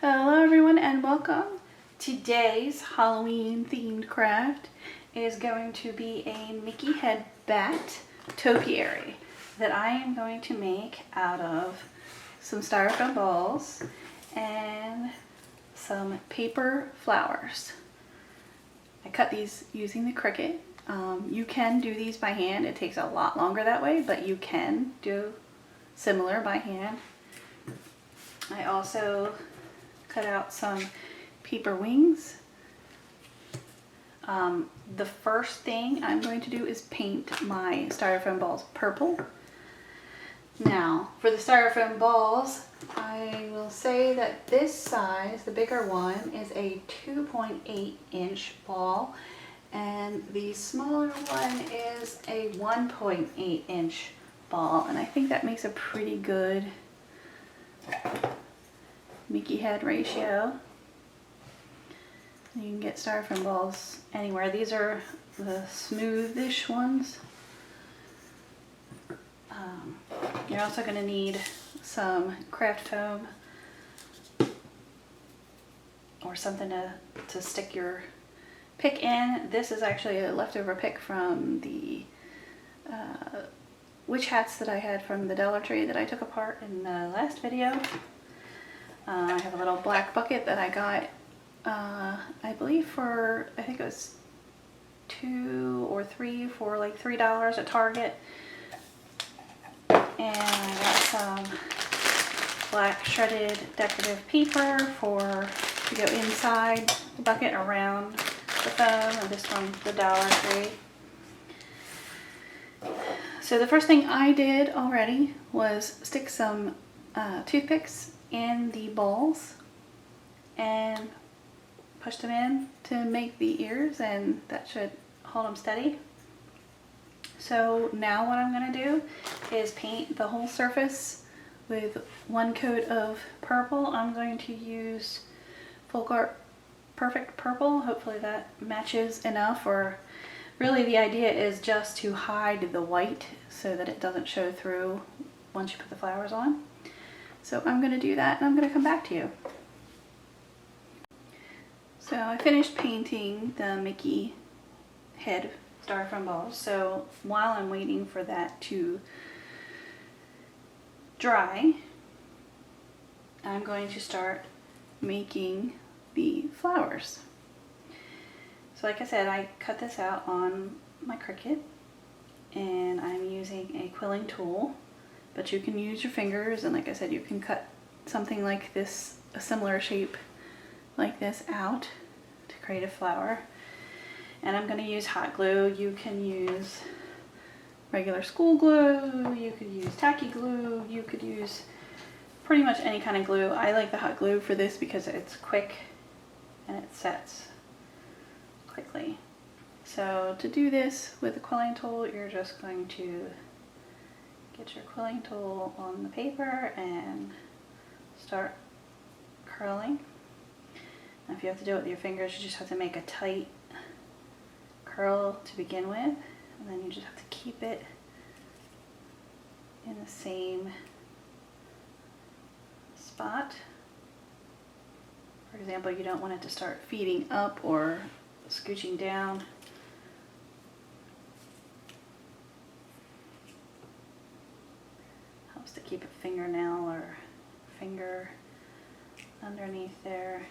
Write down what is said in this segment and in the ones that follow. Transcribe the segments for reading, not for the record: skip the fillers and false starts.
Hello everyone and welcome. Today's Halloween themed craft is going to be a Mickey head bat topiary that I am going to make out of some styrofoam balls and some paper flowers. I cut these using the Cricut. You can do these by hand. It takes a lot longer that way, but you can do similar by hand. I also cut out some paper wings. The first thing I'm going to do is paint my styrofoam balls purple. Now, for the styrofoam balls, I will say that this size, the bigger one, is a 2.8 inch ball, and the smaller one is a 1.8 inch ball, and I think that makes a pretty good Mickey head ratio. You can get styrofoam balls anywhere. These are the smoothish ones. You're also going to need some craft foam or something to stick your pick in. This is actually a leftover pick from the witch hats that I had from the Dollar Tree that I took apart in the last video. I have a little black bucket that I got, I believe for, I think it was 2 or 3 for like $3 at Target. And I got some black shredded decorative paper to go inside the bucket around the foam, and this from the Dollar Tree. So the first thing I did already was stick some toothpicks in the balls and push them in to make the ears, and that should hold them steady. So now what I'm going to do is paint the whole surface with one coat of purple. I'm going to use Folk Art Perfect Purple. Hopefully that matches enough, or really the idea is just to hide the white so that it doesn't show through once you put the flowers on. So I'm going to do that and I'm going to come back to you. So I finished painting the Mickey head styrofoam balls. So while I'm waiting for that to dry, I'm going to start making the flowers. So like I said, I cut this out on my Cricut and I'm using a quilling tool, but you can use your fingers, and like I said, you can cut something like this, a similar shape like this, out to create a flower. And I'm going to use hot glue. You can use regular school glue, you could use tacky glue, you could use pretty much any kind of glue. I like the hot glue for this because it's quick and it sets quickly. So to do this with a quilling tool, you're just going to get your quilling tool on the paper and start curling. Now if you have to do it with your fingers, you just have to make a tight curl to begin with, and then you just have to keep it in the same spot. For example, you don't want it to start feeding up or scooching down. Helps to keep a fingernail or finger underneath there.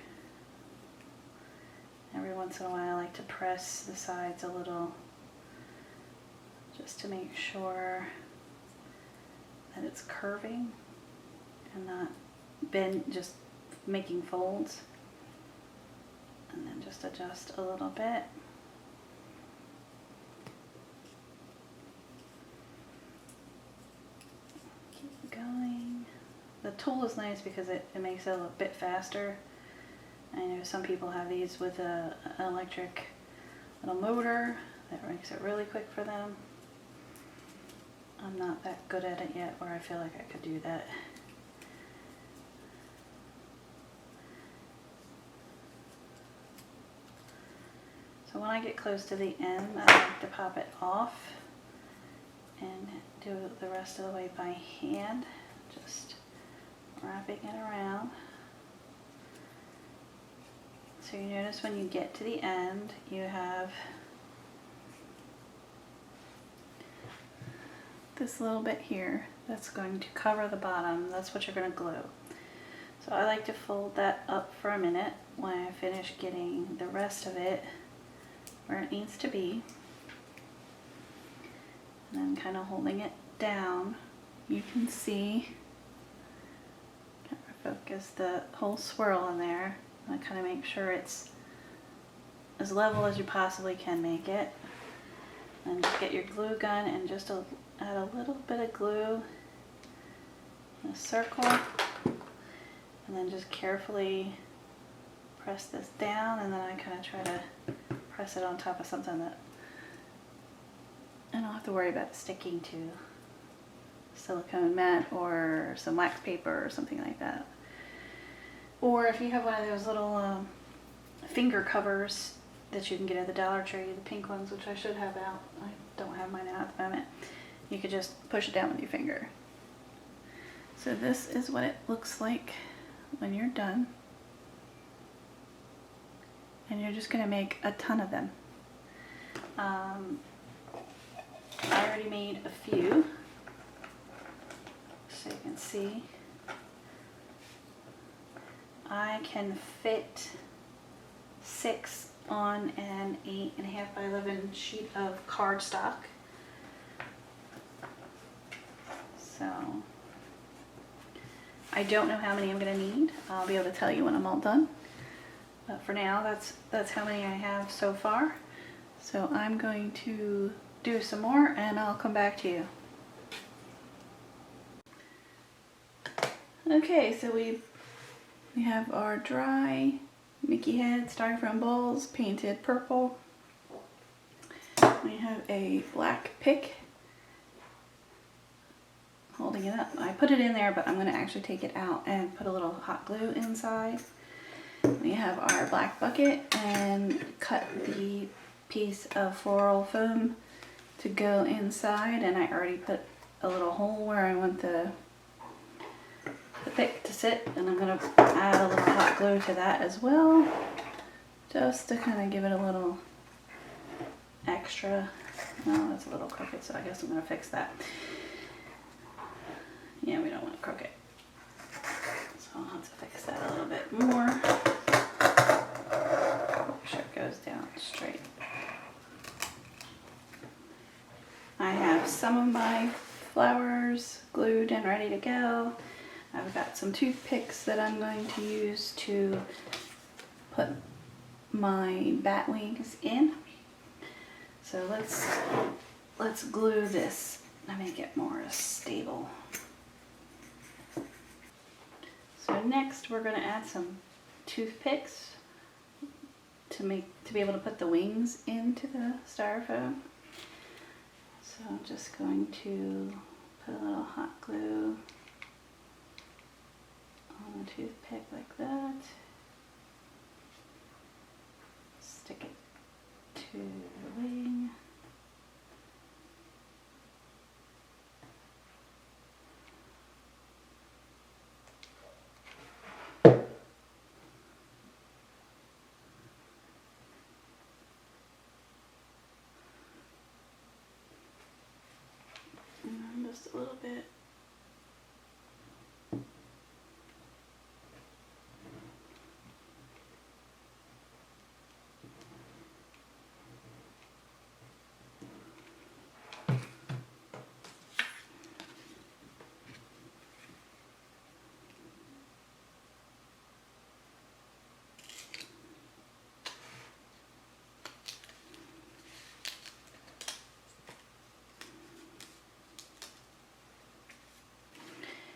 Every once in a while I like to press the sides a little just to make sure that it's curving and not just making folds. And then just adjust a little bit. Keep going. The tool is nice because it makes it a little bit faster. I know some people have these with an electric little motor that makes it really quick for them. I'm not that good at it yet where I feel like I could do that. So when I get close to the end, I like to pop it off and do the rest of the way by hand, just wrapping it around. So you notice when you get to the end, you have this little bit here that's going to cover the bottom. That's what you're going to glue. So I like to fold that up for a minute when I finish getting the rest of it where it needs to be. And then kind of holding it down, you can see, focus the whole swirl in there. And kind of make sure it's as level as you possibly can make it. And just get your glue gun and just add a little bit of glue in a circle. And then just carefully press this down, and then I kind of try to press it on top of something that I don't have to worry about sticking to silicone mat or some wax paper or something like that. Or if you have one of those little finger covers that you can get at the Dollar Tree, the pink ones, which I should have out. I don't have mine out at the moment. You could just push it down with your finger. So this is what it looks like when you're done. And you're just going to make a ton of them. I already made a few, so you can see. I can fit 6 on an 8.5 by 11 sheet of cardstock. So I don't know how many I'm going to need. I'll be able to tell you when I'm all done. But for now, that's how many I have so far. So I'm going to do some more and I'll come back to you. Okay, so we have our dry Mickey head styrofoam bowls painted purple. We have a black pick holding it up. I put it in there, but I'm going to actually take it out and put a little hot glue inside. We have our black bucket and cut the piece of floral foam to go inside, and I already put a little hole where I want the pick to sit, and I'm going to add a little hot glue to that as well, just to kind of give it a little extra. Oh, that's a little crooked, so I guess I'm going to fix that. Yeah, we don't want it crooked, so I'll have to fix that a little bit more. Make sure it goes down straight. I have some of my flowers glued and ready to go. I've got some toothpicks that I'm going to use to put my bat wings in. So let's glue this and make it more stable. So next we're going to add some toothpicks to be able to put the wings into the styrofoam. So I'm just going to put a little hot glue on the toothpick like that. Stick it to the wing. And just a little bit.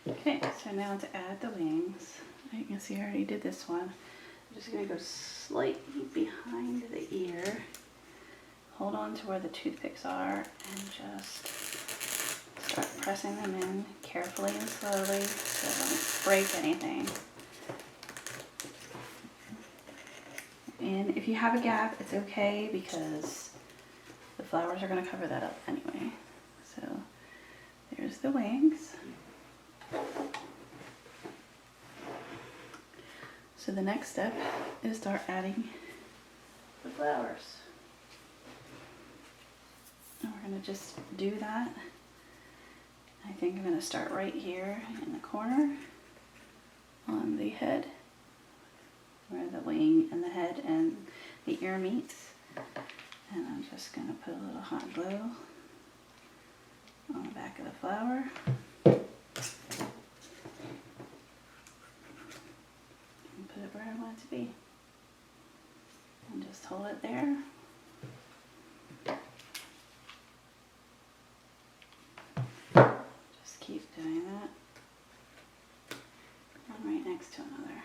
Okay, so now to add the wings, you can see I already did this one. I'm just going to go slightly behind the ear, hold on to where the toothpicks are, and just start pressing them in carefully and slowly so I don't break anything. And if you have a gap, it's okay because the flowers are going to cover that up anyway. So there's the wings. So the next step is start adding the flowers. And we're going to just do that. I think I'm going to start right here in the corner on the head, where the wing and the head and the ear meets. And I'm just going to put a little hot glue on the back of the flower. And put it where I want it to be. And just hold it there. Just keep doing that. One right next to another.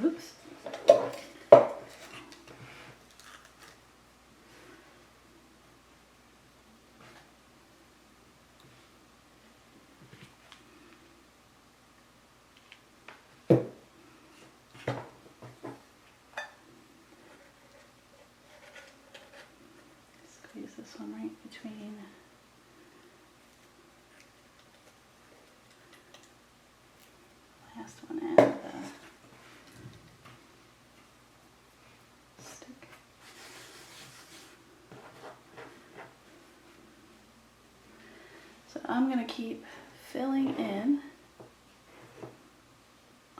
Oops. Squeeze this one right between the last one and the stick. So I'm going to keep filling in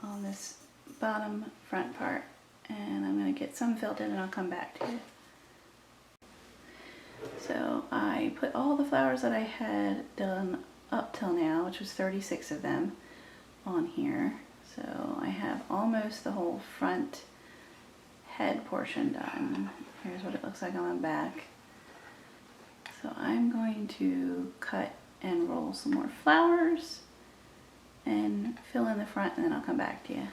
on this bottom front part, and I'm going to get some filled in and I'll come back to it. So I put all the flowers that I had done up till now, which was 36 of them, on here. So I have almost the whole front head portion done. Here's what it looks like on the back. So I'm going to cut and roll some more flowers and fill in the front, and then I'll come back to you.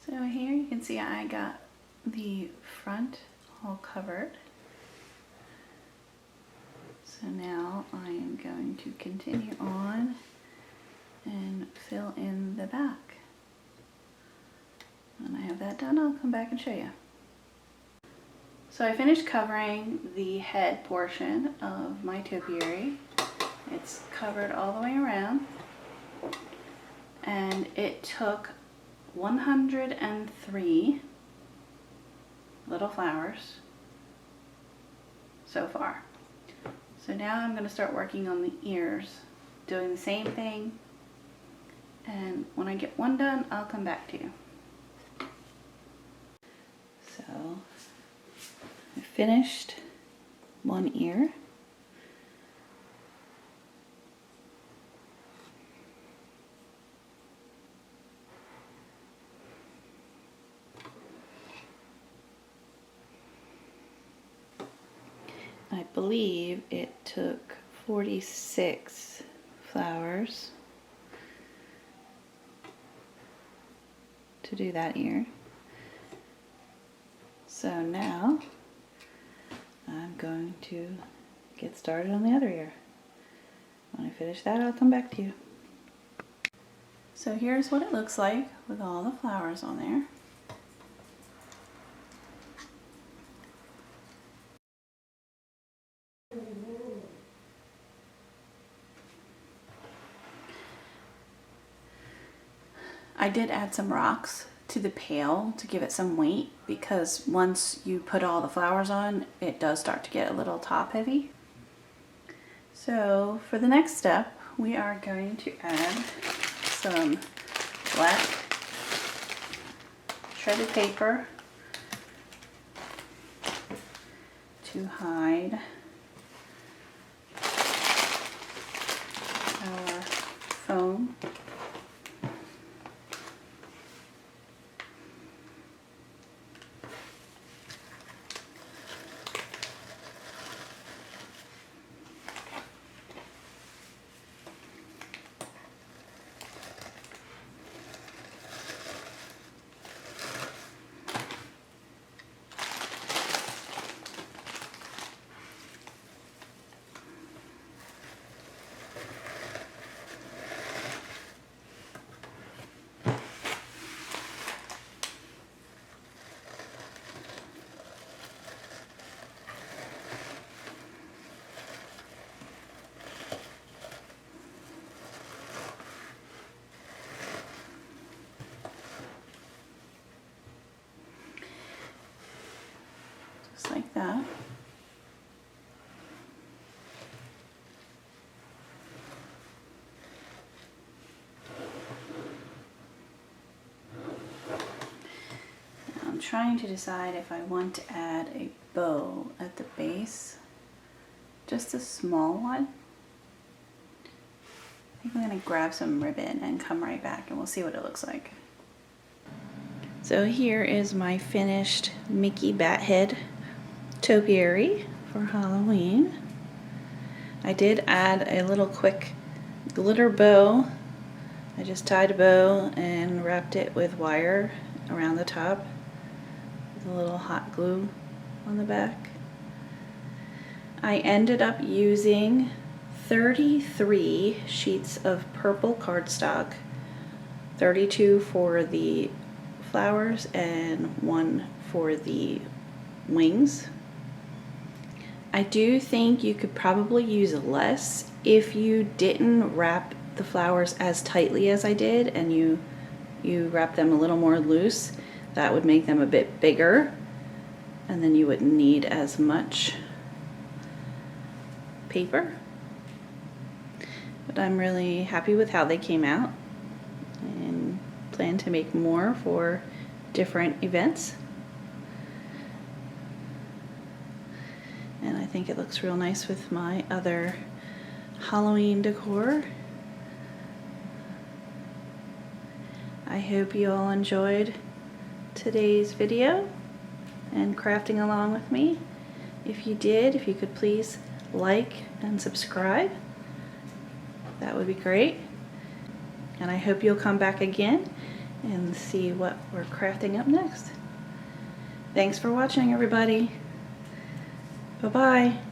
So here you can see I got the front all covered. So now I am going to continue on and fill in the back. When I have that done, I'll come back and show you. So I finished covering the head portion of my topiary. It's covered all the way around, and it took 103 little flowers so far. So now I'm going to start working on the ears, doing the same thing, and when I get one done, I'll come back to you. So I finished one ear. I believe it took 46 flowers to do that ear. So now I'm going to get started on the other ear. When I finish that, I'll come back to you. So here's what it looks like with all the flowers on there. I did add some rocks to the pail to give it some weight, because once you put all the flowers on, it does start to get a little top heavy. So for the next step, we are going to add some black shredded paper to hide our foam. just like that. Now I'm trying to decide if I want to add a bow at the base, just a small one. I think I'm going to grab some ribbon and come right back and we'll see what it looks like. So here is my finished Mickey Bat Head topiary for Halloween. I did add a little quick glitter bow. I just tied a bow and wrapped it with wire around the top with a little hot glue on the back. I ended up using 33 sheets of purple cardstock, 32 for the flowers and 1 for the wings. I do think you could probably use less if you didn't wrap the flowers as tightly as I did and you wrap them a little more loose. That would make them a bit bigger and then you wouldn't need as much paper. But I'm really happy with how they came out and plan to make more for different events. And I think it looks real nice with my other Halloween decor. I hope you all enjoyed today's video and crafting along with me. If you did, if you could please like and subscribe, that would be great. And I hope you'll come back again and see what we're crafting up next. Thanks for watching, everybody. Bye-bye.